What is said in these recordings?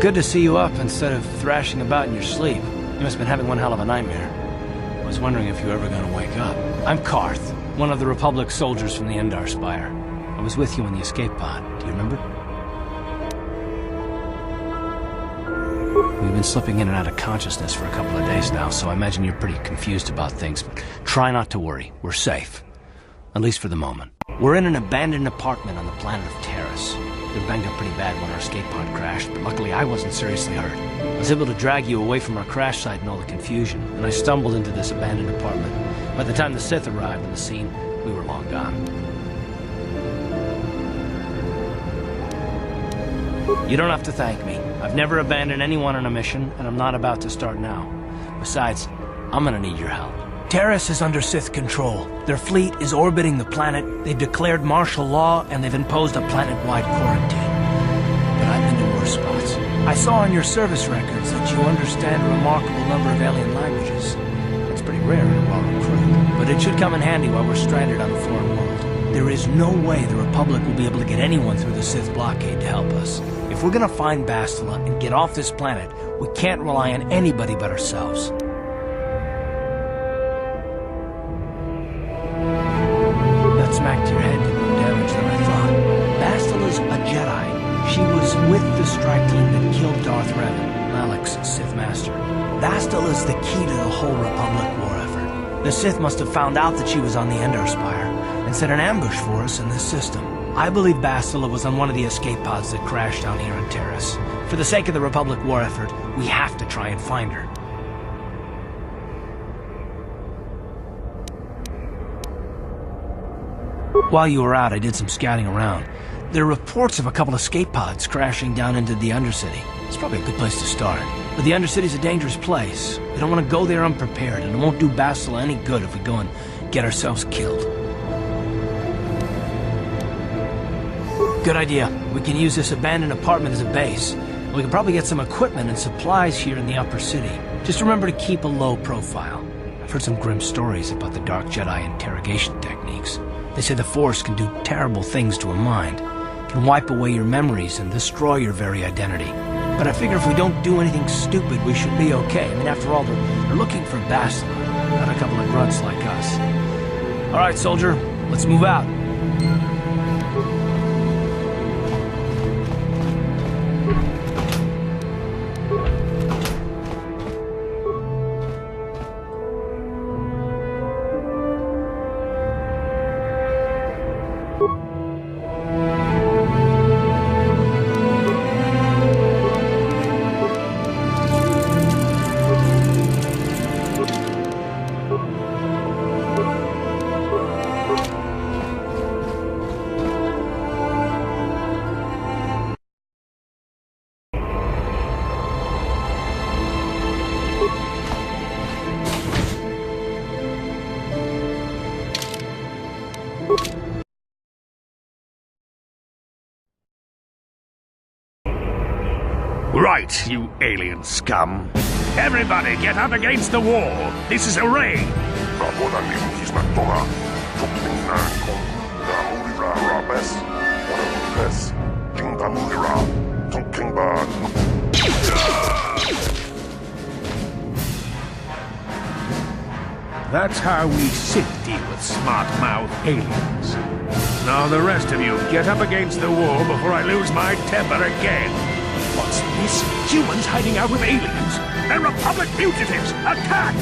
Good to see you up instead of thrashing about in your sleep. You must have been having one hell of a nightmare. I was wondering if you were ever going to wake up. I'm Karth, one of the Republic soldiers from the Endar Spire. I was with you in the escape pod. Do you remember? We've been slipping in and out of consciousness for a couple of days now, so I imagine you're pretty confused about things, but try not to worry. We're safe. At least for the moment. We're in an abandoned apartment on the planet of Taris. We were banged up pretty bad when our escape pod crashed, but luckily I wasn't seriously hurt. I was able to drag you away from our crash site and all the confusion, and I stumbled into this abandoned apartment. By the time the Sith arrived on the scene, we were long gone. You don't have to thank me. I've never abandoned anyone on a mission, and I'm not about to start now. Besides, I'm gonna need your help. Taris is under Sith control. Their fleet is orbiting the planet, they've declared martial law, and they've imposed a planet-wide quarantine. But I've been to worse spots. I saw on your service records that you understand a remarkable number of alien languages. That's pretty rare in a well-known crew. But it should come in handy while we're stranded on a foreign world. There is no way the Republic will be able to get anyone through the Sith blockade to help us. If we're gonna find Bastila and get off this planet, we can't rely on anybody but ourselves. That smack to your head did more damage than I thought. Bastila's a Jedi. She was with the strike team that killed Darth Revan, Malak's Sith Master. Bastila's the key to the whole Republic war effort. The Sith must have found out that she was on the Endar Spire and set an ambush for us in this system. I believe Bastila was on one of the escape pods that crashed down here on Taris. For the sake of the Republic war effort, we have to try and find her. While you were out, I did some scouting around. There are reports of a couple of escape pods crashing down into the Undercity. It's probably a good place to start. But the Undercity's a dangerous place. We don't want to go there unprepared, and it won't do Bastila any good if we go and get ourselves killed. Good idea. We can use this abandoned apartment as a base. We can probably get some equipment and supplies here in the upper city. Just remember to keep a low profile. I've heard some grim stories about the Dark Jedi interrogation techniques. They say the Force can do terrible things to a mind. It can wipe away your memories and destroy your very identity. But I figure if we don't do anything stupid, we should be okay. I mean, after all, they're looking for Bastila, not a couple of grunts like us. All right, soldier, let's move out. Right, you alien scum. Everybody get up against the wall. This is a raid. That's how we Sith deal with smart-mouth aliens. Now the rest of you, get up against the wall before I lose my temper again. What's this? Humans hiding out with aliens! They're Republic fugitives! Attack!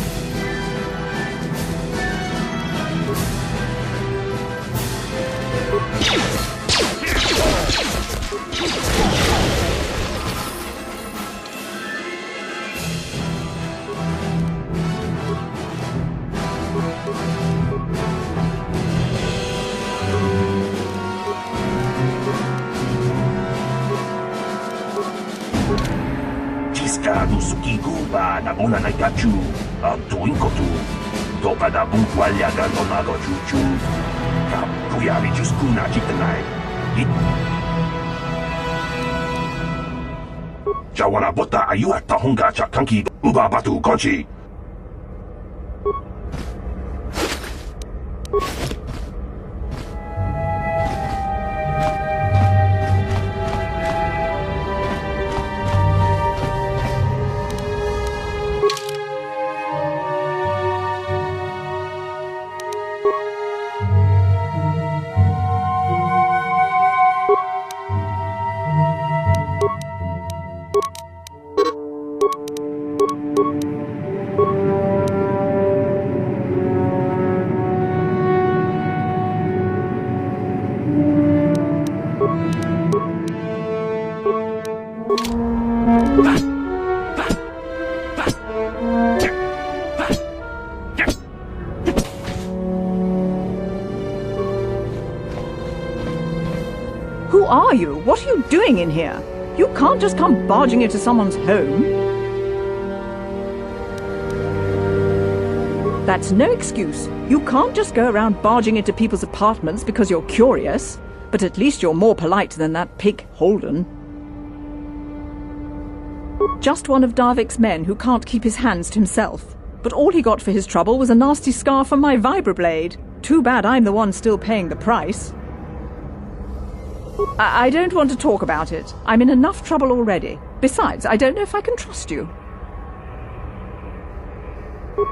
Ciscado sukiguba na una na gachu, tuinkotu, toka da bukwalya ganonago chuchu, kapuyavi chuskuna chitanai. Jawana bota ayuata honga chakanki uba batu konchi. Who are you? What are you doing in here? You can't just come barging into someone's home. That's no excuse. You can't just go around barging into people's apartments because you're curious. But at least you're more polite than that pig Holden. Just one of Darvik's men who can't keep his hands to himself. But all he got for his trouble was a nasty scar from my vibroblade. Too bad I'm the one still paying the price. I don't want to talk about it. I'm in enough trouble already. Besides, I don't know if I can trust you.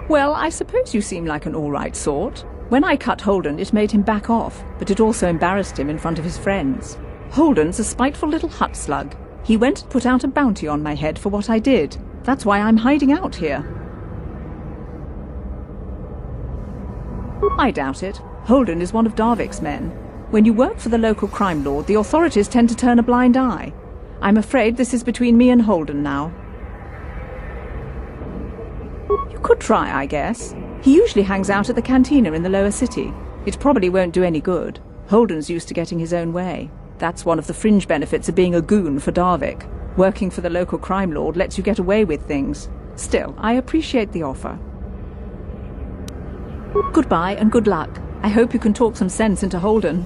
Well, I suppose you seem like an all-right sort. When I cut Holden, it made him back off, but it also embarrassed him in front of his friends. Holden's a spiteful little hut slug. He went and put out a bounty on my head for what I did. That's why I'm hiding out here. I doubt it. Holden is one of Darvik's men. When you work for the local crime lord, the authorities tend to turn a blind eye. I'm afraid this is between me and Holden now. You could try, I guess. He usually hangs out at the cantina in the lower city. It probably won't do any good. Holden's used to getting his own way. That's one of the fringe benefits of being a goon for Darvik. Working for the local crime lord lets you get away with things. Still, I appreciate the offer. Goodbye and good luck. I hope you can talk some sense into Holden.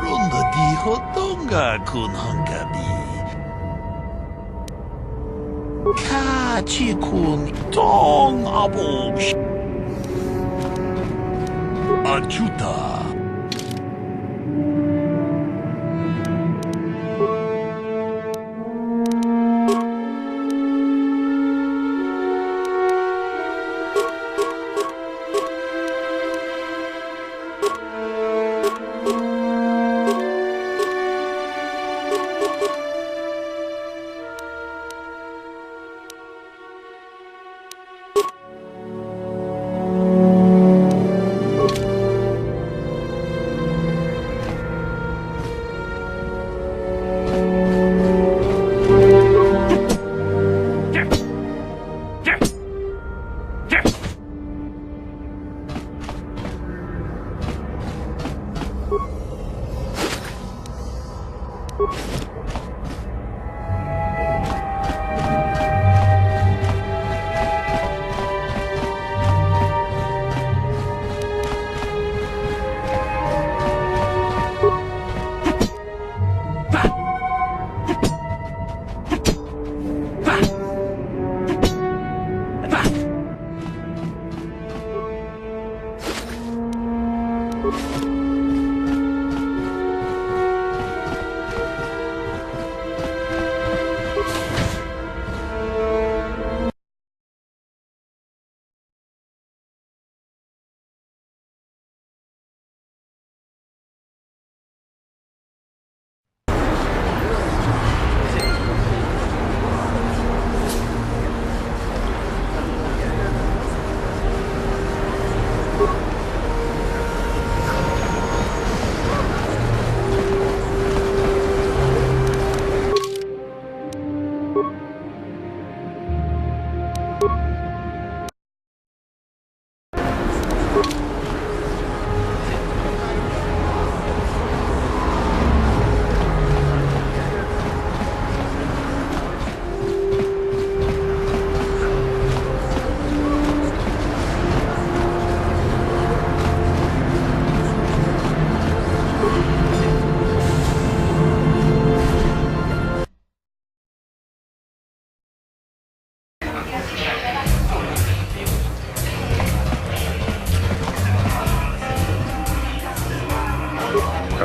Runda di hotonga kun hangabi. Kachi kun tong abo. Achuta.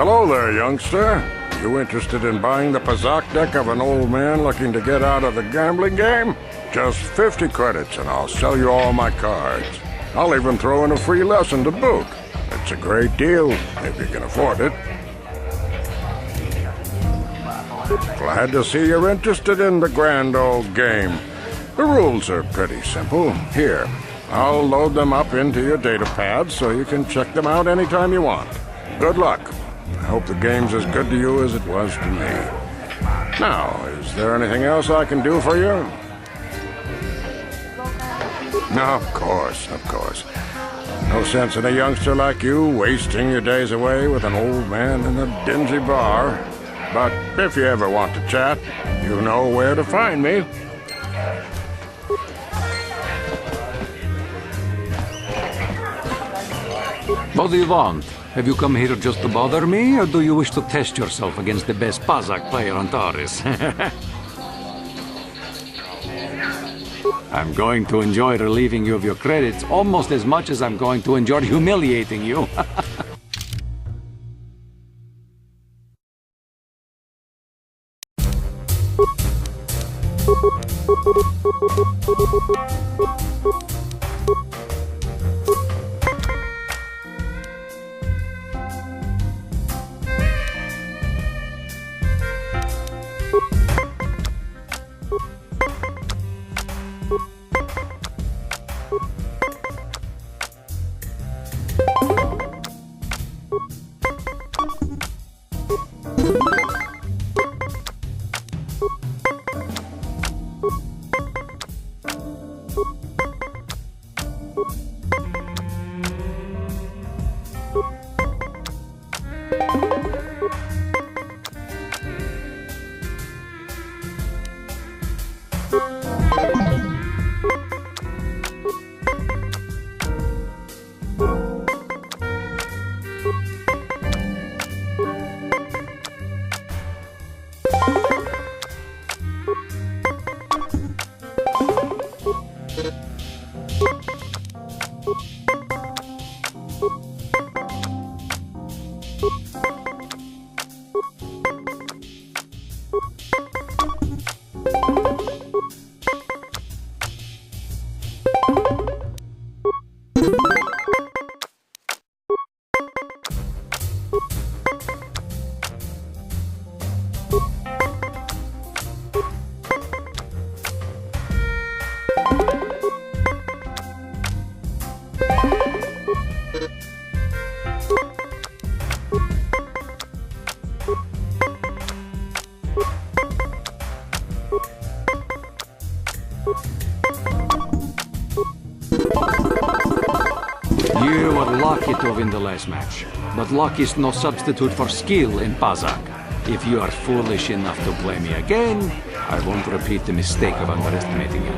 Hello there, youngster. You interested in buying the Pazak deck of an old man looking to get out of the gambling game? Just 50 credits and I'll sell you all my cards. I'll even throw in a free lesson to boot. It's a great deal, if you can afford it. Glad to see you're interested in the grand old game. The rules are pretty simple. Here, I'll load them up into your data pad so you can check them out anytime you want. Good luck. I hope the game's as good to you as it was to me. Now, is there anything else I can do for you? No, of course. No sense in a youngster like you wasting your days away with an old man in a dingy bar. But if you ever want to chat, you know where to find me. What do you want? Have you come here just to bother me, or do you wish to test yourself against the best Pazak player on Taris? I'm going to enjoy relieving you of your credits almost as much as I'm going to enjoy humiliating you. You were lucky to win the last match, but luck is no substitute for skill in Pazak. If you are foolish enough to play me again, I won't repeat the mistake of underestimating you.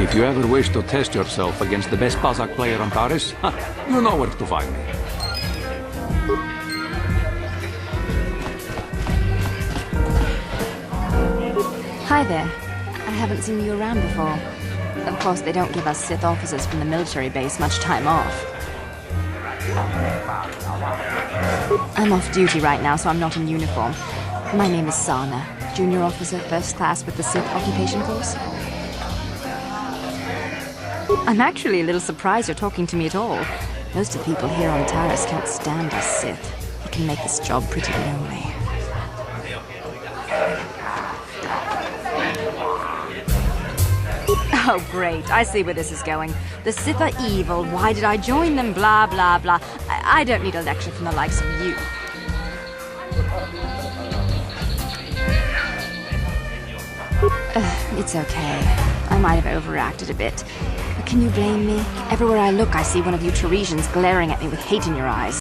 If you ever wish to test yourself against the best Pazak player on Taris, you know where to find me. Hi there. I haven't seen you around before. Of course, they don't give us Sith officers from the military base much time off. I'm off duty right now, so I'm not in uniform. My name is Sana, junior officer, first class with the Sith occupation course. I'm actually a little surprised you're talking to me at all. Most of the people here on Taris can't stand us Sith. It can make this job pretty lonely. Oh, great. I see where this is going. The Sith are evil. Why did I join them? Blah, blah, blah. I don't need a lecture from the likes of you. It's okay. I might have overreacted a bit. But can you blame me? Everywhere I look, I see one of you Tarisians glaring at me with hate in your eyes.